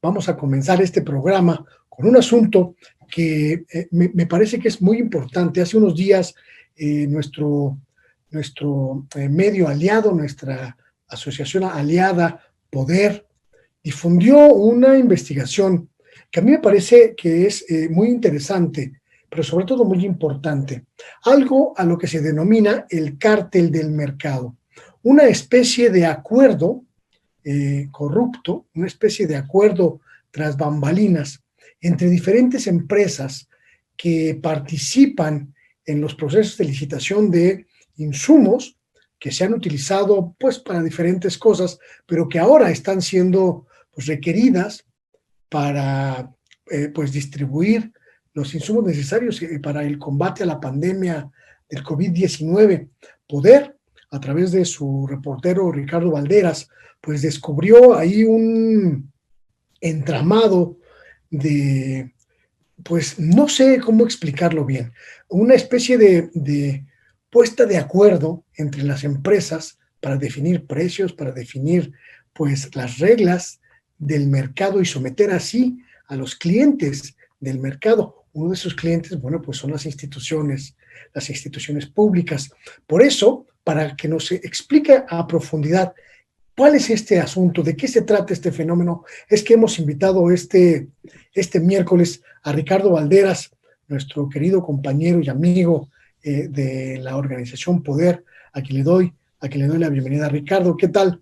vamos a comenzar este programa con un asunto que me parece que es muy importante. Hace unos días nuestro medio aliado, nuestra asociación aliada Poder, difundió una investigación que a mí me parece que es muy interesante, pero sobre todo muy importante. Algo a lo que se denomina el cártel del mercado. Una especie de acuerdo corrupto, una especie de acuerdo tras bambalinas entre diferentes empresas que participan en los procesos de licitación de insumos que se han utilizado pues para diferentes cosas, pero que ahora están siendo pues requeridas para pues distribuir los insumos necesarios para el combate a la pandemia del COVID-19. Poder, a través de su reportero Ricardo Valderas, pues descubrió ahí un entramado de, pues no sé cómo explicarlo bien, una especie de puesta de acuerdo entre las empresas para definir precios, para definir pues las reglas del mercado y someter así a los clientes del mercado. Uno de esos clientes, bueno, pues son las instituciones públicas. Por eso, para que nos explique a profundidad cuál es este asunto, de qué se trata este fenómeno, es que hemos invitado este miércoles a Ricardo Valderas, nuestro querido compañero y amigo de la organización Poder, a quien le doy la bienvenida. Ricardo, ¿qué tal?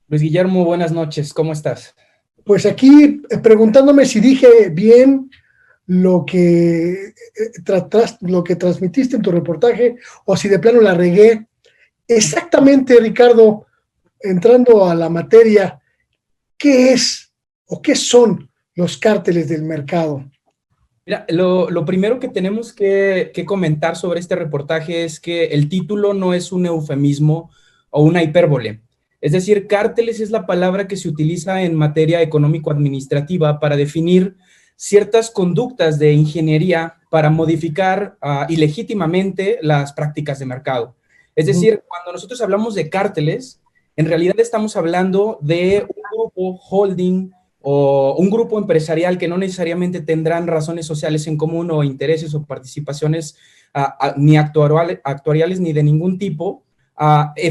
Luis Guillermo, buenas noches, ¿cómo estás? Pues aquí preguntándome si dije bien lo que transmitiste en tu reportaje o si de plano la regué. Exactamente, Ricardo, entrando a la materia, ¿qué es o qué son los cárteles del mercado? Mira, lo primero que tenemos que comentar sobre este reportaje es que el título no es un eufemismo o una hipérbole. Es decir, cárteles es la palabra que se utiliza en materia económico-administrativa para definir ciertas conductas de ingeniería para modificar ilegítimamente las prácticas de mercado. Es decir, cuando nosotros hablamos de cárteles, en realidad estamos hablando de un grupo holding o un grupo empresarial que no necesariamente tendrán razones sociales en común o intereses o participaciones ni actuariales ni de ningún tipo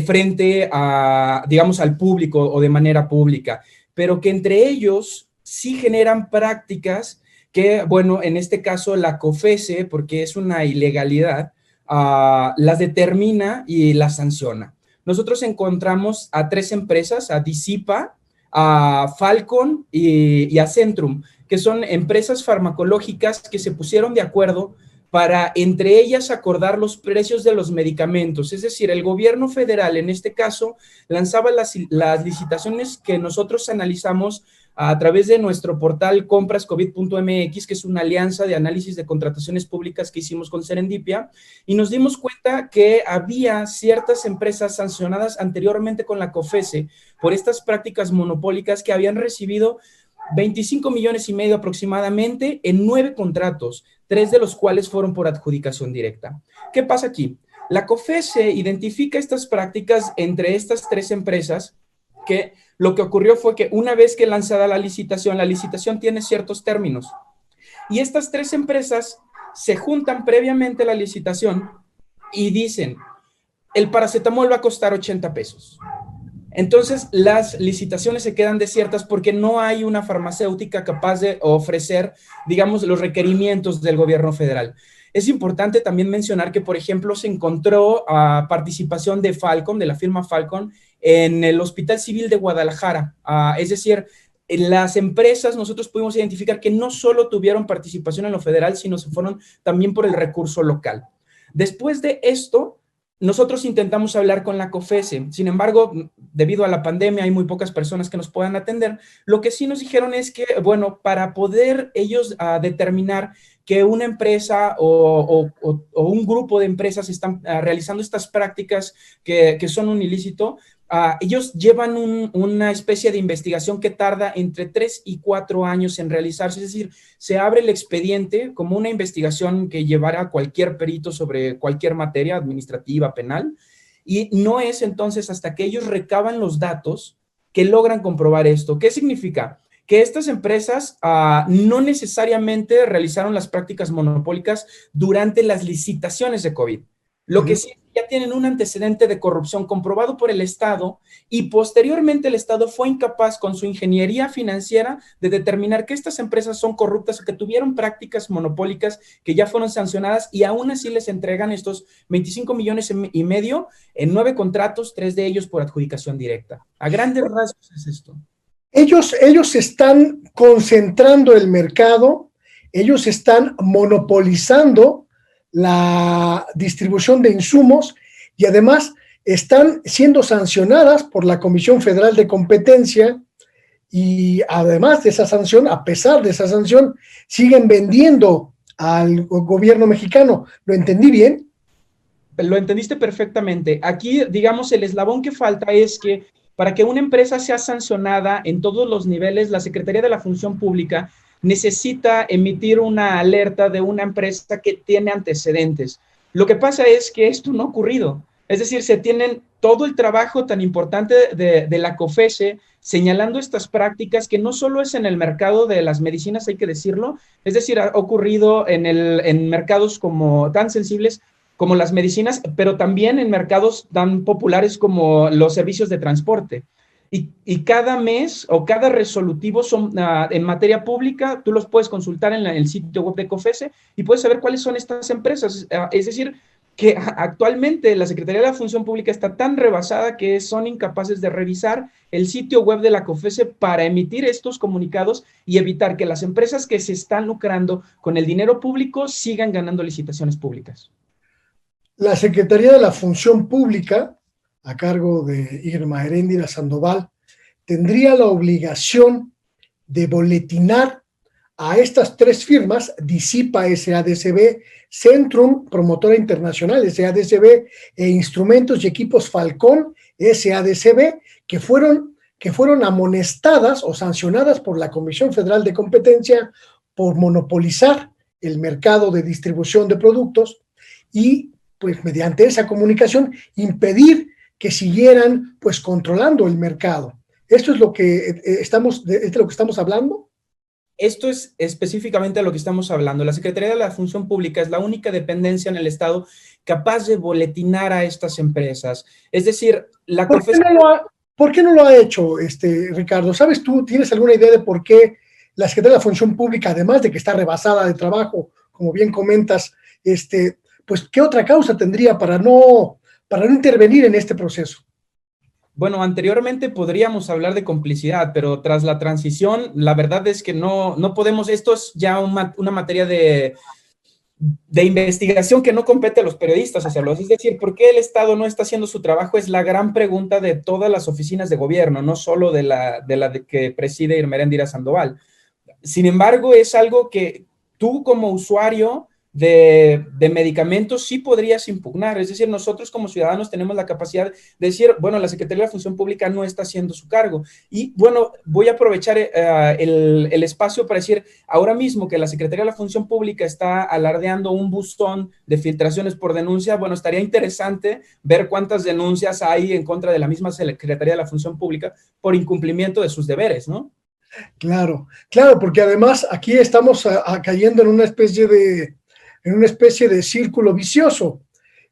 frente a, digamos, al público o de manera pública, pero que entre ellos sí generan prácticas que, bueno, en este caso la COFECE, porque es una ilegalidad, las determina y las sanciona. Nosotros encontramos a 3 empresas, a Disipa, a Falcon y a Centrum, que son empresas farmacológicas que se pusieron de acuerdo para entre ellas acordar los precios de los medicamentos. Es decir, el gobierno federal en este caso lanzaba las licitaciones que nosotros analizamos a través de nuestro portal comprascovid.mx, que es una alianza de análisis de contrataciones públicas que hicimos con Serendipia, y nos dimos cuenta que había ciertas empresas sancionadas anteriormente con la COFECE por estas prácticas monopólicas que habían recibido 25 millones y medio aproximadamente en 9 contratos, 3 de los cuales fueron por adjudicación directa. ¿Qué pasa aquí? La COFECE identifica estas prácticas entre estas 3 empresas que lo que ocurrió fue que una vez que lanzada la licitación tiene ciertos términos y estas 3 empresas se juntan previamente a la licitación y dicen, el paracetamol va a costar 80 pesos. Entonces, las licitaciones se quedan desiertas porque no hay una farmacéutica capaz de ofrecer, digamos, los requerimientos del gobierno federal. Es importante también mencionar que, por ejemplo, se encontró participación de Falcon, de la firma Falcon, en el Hospital Civil de Guadalajara. Es decir, en las empresas nosotros pudimos identificar que no solo tuvieron participación en lo federal, sino se fueron también por el recurso local. Después de esto, nosotros intentamos hablar con la COFECE, sin embargo, debido a la pandemia hay muy pocas personas que nos puedan atender. Lo que sí nos dijeron es que, bueno, para poder ellos determinar que una empresa o un grupo de empresas están realizando estas prácticas que son un ilícito, ellos llevan una especie de investigación que tarda entre 3 y 4 años en realizarse, es decir, se abre el expediente como una investigación que llevará cualquier perito sobre cualquier materia administrativa, penal, y no es entonces hasta que ellos recaban los datos que logran comprobar esto. ¿Qué significa? que estas empresas no necesariamente realizaron las prácticas monopólicas durante las licitaciones de COVID. Lo que sí, ya tienen un antecedente de corrupción comprobado por el Estado y posteriormente el Estado fue incapaz con su ingeniería financiera de determinar que estas empresas son corruptas o que tuvieron prácticas monopólicas que ya fueron sancionadas y aún así les entregan estos 25 millones y medio en 9 contratos, 3 de ellos por adjudicación directa. A grandes rasgos es esto. Ellos están concentrando el mercado, ellos están monopolizando la distribución de insumos y además están siendo sancionadas por la Comisión Federal de Competencia y además de esa sanción, a pesar de esa sanción, siguen vendiendo al gobierno mexicano. ¿Lo entendí bien? Lo entendiste perfectamente. Aquí, digamos, el eslabón que falta es que para que una empresa sea sancionada en todos los niveles, la Secretaría de la Función Pública necesita emitir una alerta de una empresa que tiene antecedentes. Lo que pasa es que esto no ha ocurrido. Es decir, se tienen todo el trabajo tan importante de la COFESE señalando estas prácticas que no solo es en el mercado de las medicinas, hay que decirlo, es decir, ha ocurrido en mercados como tan sensibles como las medicinas, pero también en mercados tan populares como los servicios de transporte. Y cada mes o cada resolutivo son en materia pública, tú los puedes consultar en el sitio web de COFESE y puedes saber cuáles son estas empresas. Es decir, que actualmente la Secretaría de la Función Pública está tan rebasada que son incapaces de revisar el sitio web de la COFESE para emitir estos comunicados y evitar que las empresas que se están lucrando con el dinero público sigan ganando licitaciones públicas. La Secretaría de la Función Pública, a cargo de Irma Heréndira Sandoval, tendría la obligación de boletinar a estas 3 firmas, Disipa SADCB, Centrum Promotora Internacional SADCB e Instrumentos y Equipos Falcón SADCB, que fueron amonestadas o sancionadas por la Comisión Federal de Competencia por monopolizar el mercado de distribución de productos y pues mediante esa comunicación impedir que siguieran pues controlando el mercado. ¿Esto es lo que estamos hablando? Esto es específicamente a lo que estamos hablando. La Secretaría de la Función Pública es la única dependencia en el Estado capaz de boletinar a estas empresas. Es decir, la COFESE... ¿Por qué no lo ha hecho, Ricardo? ¿Sabes tú, tienes alguna idea de por qué la Secretaría de la Función Pública, además de que está rebasada de trabajo, como bien comentas, pues qué otra causa tendría para no intervenir en este proceso? Bueno, anteriormente podríamos hablar de complicidad, pero tras la transición, la verdad es que no podemos, esto es ya una materia de investigación que no compete a los periodistas hacerlo. Es decir, ¿por qué el Estado no está haciendo su trabajo? Es la gran pregunta de todas las oficinas de gobierno, no solo de la que preside Irma Heréndira Sandoval. Sin embargo, es algo que tú como usuario de medicamentos sí podrías impugnar. Es decir, nosotros como ciudadanos tenemos la capacidad de decir, bueno, la Secretaría de la Función Pública no está haciendo su cargo. Y bueno, voy a aprovechar el espacio para decir, ahora mismo que la Secretaría de la Función Pública está alardeando un buzón de filtraciones por denuncia, bueno, estaría interesante ver cuántas denuncias hay en contra de la misma Secretaría de la Función Pública por incumplimiento de sus deberes, ¿no? Claro, porque además aquí estamos cayendo en una especie de círculo vicioso.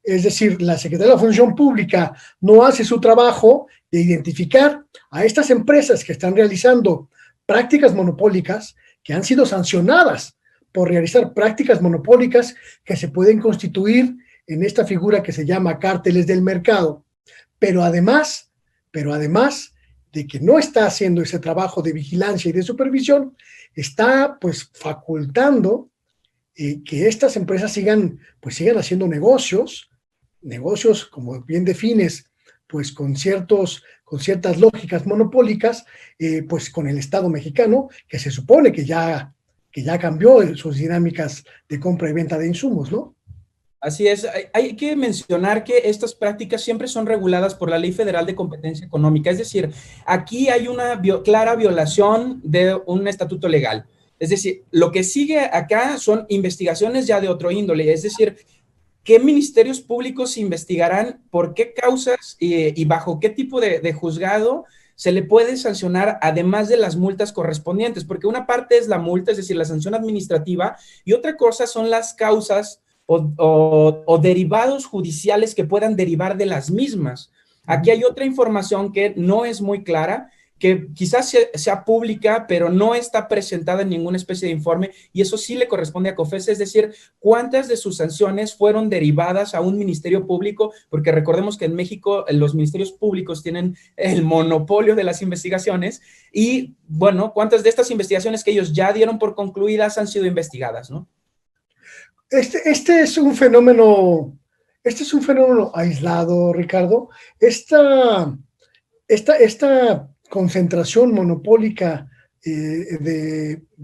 Es decir, la Secretaría de la Función Pública no hace su trabajo de identificar a estas empresas que están realizando prácticas monopólicas, que han sido sancionadas por realizar prácticas monopólicas que se pueden constituir en esta figura que se llama cárteles del mercado. Pero además de que no está haciendo ese trabajo de vigilancia y de supervisión, está pues facultando que estas empresas sigan haciendo negocios, como bien defines, pues con ciertas lógicas monopólicas, pues con el Estado mexicano, que se supone que ya cambió sus dinámicas de compra y venta de insumos, ¿no? Así es, hay que mencionar que estas prácticas siempre son reguladas por la Ley Federal de Competencia Económica, es decir, aquí hay una clara violación de un estatuto legal. Es decir, lo que sigue acá son investigaciones ya de otro índole, es decir, ¿qué ministerios públicos investigarán por qué causas y bajo qué tipo de juzgado se le puede sancionar además de las multas correspondientes, porque una parte es la multa, es decir, la sanción administrativa, y otra cosa son las causas o derivados judiciales que puedan derivar de las mismas. Aquí hay otra información que no es muy clara, que quizás sea pública, pero no está presentada en ninguna especie de informe, y eso sí le corresponde a COFESE, es decir, cuántas de sus sanciones fueron derivadas a un ministerio público, porque recordemos que en México los ministerios públicos tienen el monopolio de las investigaciones, y bueno, cuántas de estas investigaciones que ellos ya dieron por concluidas han sido investigadas, ¿no? Este es un fenómeno aislado, Ricardo. Esta concentración monopólica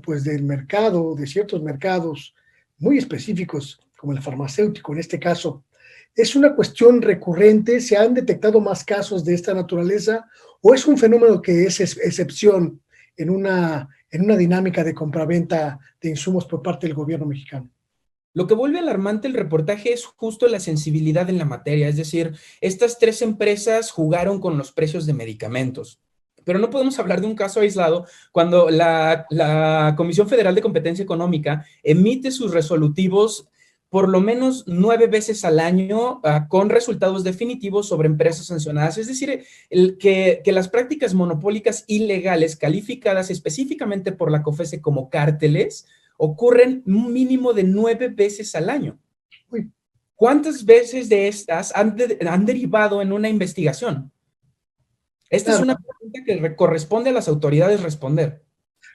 pues del mercado, de ciertos mercados muy específicos, como el farmacéutico en este caso, ¿es una cuestión recurrente? ¿Se han detectado más casos de esta naturaleza? ¿O es un fenómeno que es excepción en una dinámica de compraventa de insumos por parte del gobierno mexicano? Lo que vuelve alarmante el reportaje es justo la sensibilidad en la materia, es decir, estas tres empresas jugaron con los precios de medicamentos. Pero no podemos hablar de un caso aislado cuando la Comisión Federal de Competencia Económica emite sus resolutivos por lo menos 9 veces al año con resultados definitivos sobre empresas sancionadas. Es decir, que las prácticas monopólicas ilegales calificadas específicamente por la COFESE como cárteles ocurren un mínimo de 9 veces al año. ¿Cuántas veces de estas han derivado en una investigación? Esta es una pregunta que corresponde a las autoridades responder.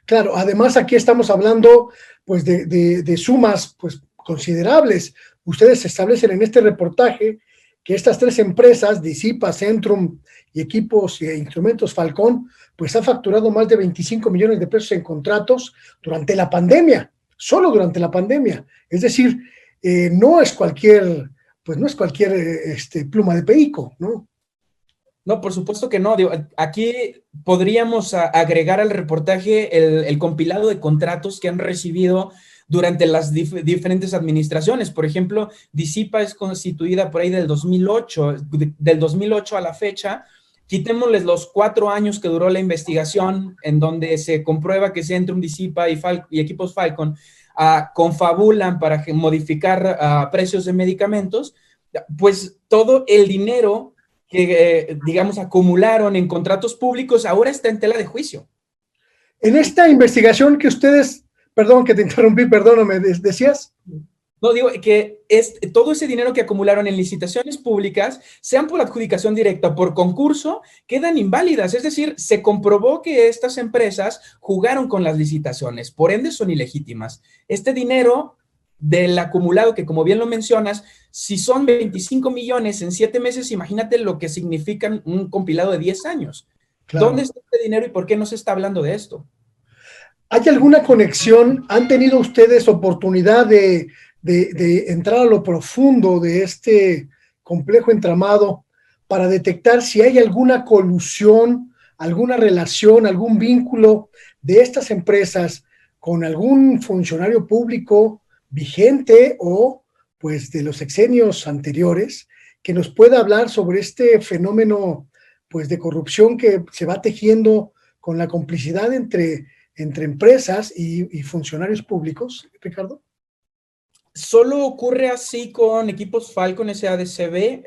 Claro, además aquí estamos hablando pues de sumas pues considerables. Ustedes establecen en este reportaje que estas tres empresas, Disipa, Centrum y Equipos e Instrumentos Falcón, pues han facturado más de 25 millones de pesos en contratos durante la pandemia, solo durante la pandemia. Es decir, no es cualquier pluma de perico, ¿no? No, por supuesto que no. Digo, aquí podríamos agregar al reportaje el compilado de contratos que han recibido durante las diferentes administraciones. Por ejemplo, Disipa es constituida por ahí del 2008 a la fecha. Quitémosles los 4 años que duró la investigación, en donde se comprueba que Centrum, Disipa y Equipos Falcon confabulan para modificar precios de medicamentos. Pues todo el dinero que, digamos, acumularon en contratos públicos, ahora está en tela de juicio. En esta investigación que ustedes, perdón que te interrumpí, perdóname, ¿decías? No, digo que todo ese dinero que acumularon en licitaciones públicas, sean por adjudicación directa o por concurso, quedan inválidas. Es decir, se comprobó que estas empresas jugaron con las licitaciones, por ende son ilegítimas. Este dinero del acumulado, que como bien lo mencionas, si son 25 millones en 7 meses, imagínate lo que significa un compilado de 10 años. Claro. ¿Dónde está este dinero y por qué no se está hablando de esto? ¿Hay alguna conexión? ¿Han tenido ustedes oportunidad de entrar a lo profundo de este complejo entramado para detectar si hay alguna colusión, alguna relación, algún vínculo de estas empresas con algún funcionario público vigente o pues de los sexenios anteriores que nos pueda hablar sobre este fenómeno pues de corrupción que se va tejiendo con la complicidad entre empresas y funcionarios públicos, Ricardo? Solo ocurre así con Equipos Falcon SADCB,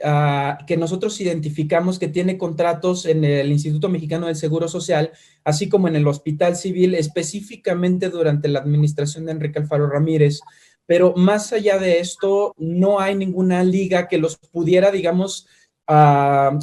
que nosotros identificamos que tiene contratos en el Instituto Mexicano del Seguro Social, así como en el Hospital Civil, específicamente durante la administración de Enrique Alfaro Ramírez. Pero más allá de esto, no hay ninguna liga que los pudiera, digamos,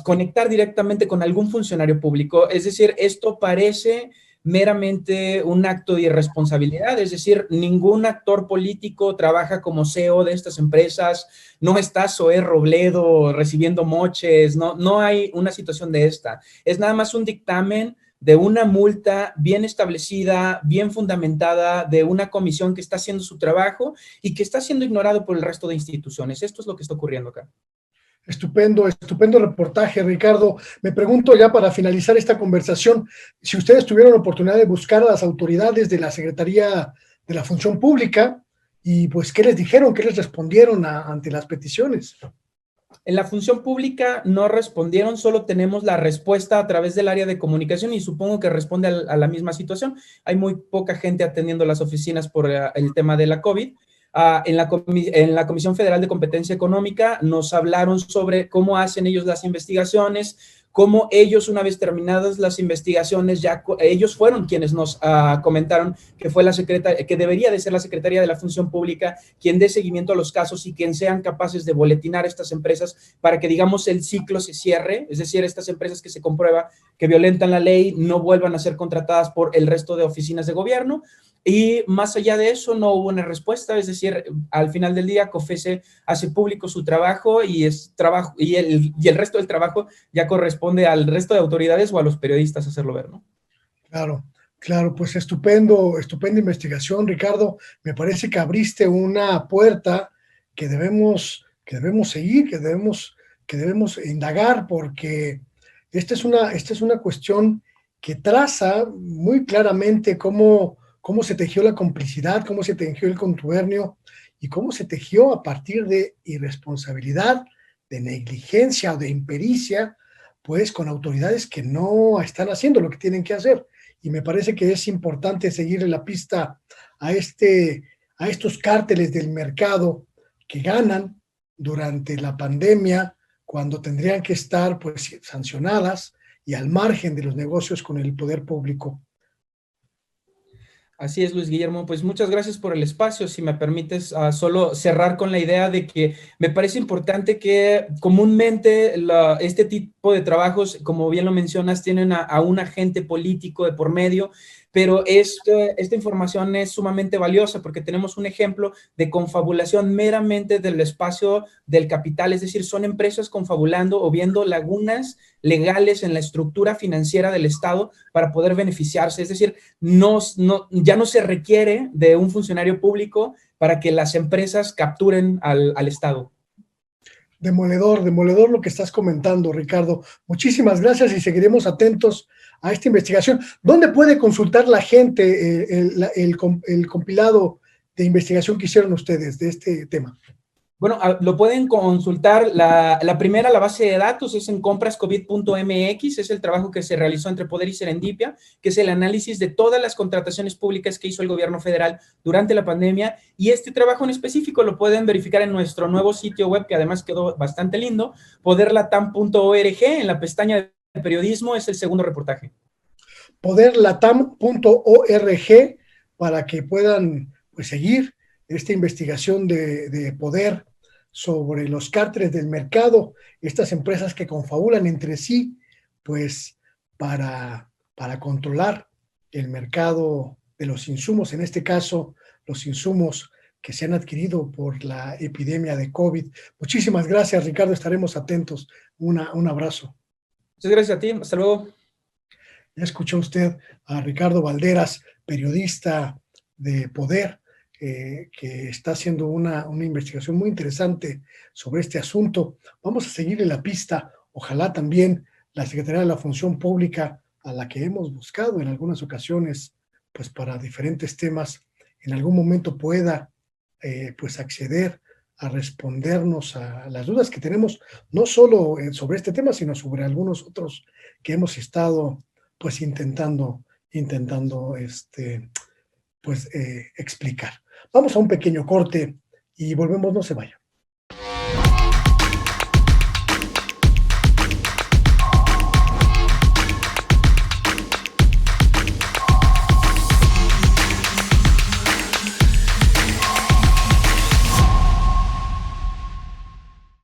conectar directamente con algún funcionario público. Es decir, esto parece meramente un acto de irresponsabilidad, es decir, ningún actor político trabaja como CEO de estas empresas, no está Zoé Robledo recibiendo moches, no hay una situación de esta, es nada más un dictamen de una multa bien establecida, bien fundamentada, de una comisión que está haciendo su trabajo y que está siendo ignorado por el resto de instituciones. Esto es lo que está ocurriendo acá. Estupendo, estupendo reportaje, Ricardo. Me pregunto ya para finalizar esta conversación, si ustedes tuvieron la oportunidad de buscar a las autoridades de la Secretaría de la Función Pública y pues qué les dijeron, qué les respondieron ante las peticiones. En la función pública no respondieron, solo tenemos la respuesta a través del área de comunicación y supongo que responde a la misma situación. Hay muy poca gente atendiendo las oficinas por el tema de la COVID. En la Comisión Federal de Competencia Económica nos hablaron sobre cómo hacen ellos las investigaciones, cómo ellos, una vez terminadas las investigaciones, ya ellos fueron quienes nos comentaron que fue que debería de ser la Secretaría de la Función Pública quien dé seguimiento a los casos y quien sean capaces de boletinar estas empresas para que, digamos, el ciclo se cierre, es decir, estas empresas que se comprueba que violentan la ley no vuelvan a ser contratadas por el resto de oficinas de gobierno. Y más allá de eso, no hubo una respuesta, es decir, al final del día, COFESE hace público su trabajo y el resto del trabajo ya corresponde al resto de autoridades o a los periodistas hacerlo ver, ¿no? Claro, claro, pues estupenda investigación, Ricardo. Me parece que abriste una puerta que debemos seguir, que debemos indagar, porque esta es una cuestión que traza muy claramente cómo se tejió la complicidad, cómo se tejió el contubernio y cómo se tejió a partir de irresponsabilidad, de negligencia o de impericia, pues con autoridades que no están haciendo lo que tienen que hacer. Y me parece que es importante seguirle la pista a estos cárteles del mercado que ganan durante la pandemia cuando tendrían que estar pues sancionadas y al margen de los negocios con el poder público. Así es, Luis Guillermo. Pues muchas gracias por el espacio. Si me permites, solo cerrar con la idea de que me parece importante que comúnmente este tipo de trabajos, como bien lo mencionas, tienen a un agente político de por medio, pero esta información es sumamente valiosa porque tenemos un ejemplo de confabulación meramente del espacio del capital, es decir, son empresas confabulando o viendo lagunas legales en la estructura financiera del Estado para poder beneficiarse. Es decir, ya no se requiere de un funcionario público para que las empresas capturen al Estado. Demoledor lo que estás comentando, Ricardo. Muchísimas gracias y seguiremos atentos a esta investigación. ¿Dónde puede consultar la gente el compilado de investigación que hicieron ustedes de este tema? Bueno, lo pueden consultar. La primera, la base de datos, es en comprascovid.mx, es el trabajo que se realizó entre Poder y Serendipia, que es el análisis de todas las contrataciones públicas que hizo el gobierno federal durante la pandemia, y este trabajo en específico lo pueden verificar en nuestro nuevo sitio web, que además quedó bastante lindo, poderlatam.org, en la pestaña de periodismo es el segundo reportaje. Poderlatam.org para que puedan pues, seguir esta investigación de poder sobre los cárteles del mercado, estas empresas que confabulan entre sí, pues para controlar el mercado de los insumos, en este caso, los insumos que se han adquirido por la epidemia de COVID. Muchísimas gracias, Ricardo, estaremos atentos. Un abrazo. Muchas gracias a ti, hasta luego. Ya escuchó usted a Ricardo Valderas, periodista de Poder, que está haciendo una investigación muy interesante sobre este asunto. Vamos a seguirle la pista. Ojalá también la Secretaría de la Función Pública, a la que hemos buscado en algunas ocasiones, pues para diferentes temas, en algún momento pueda pues acceder a respondernos a las dudas que tenemos, no solo sobre este tema, sino sobre algunos otros que hemos estado pues intentando explicar. Vamos a un pequeño corte y volvemos, no se vaya.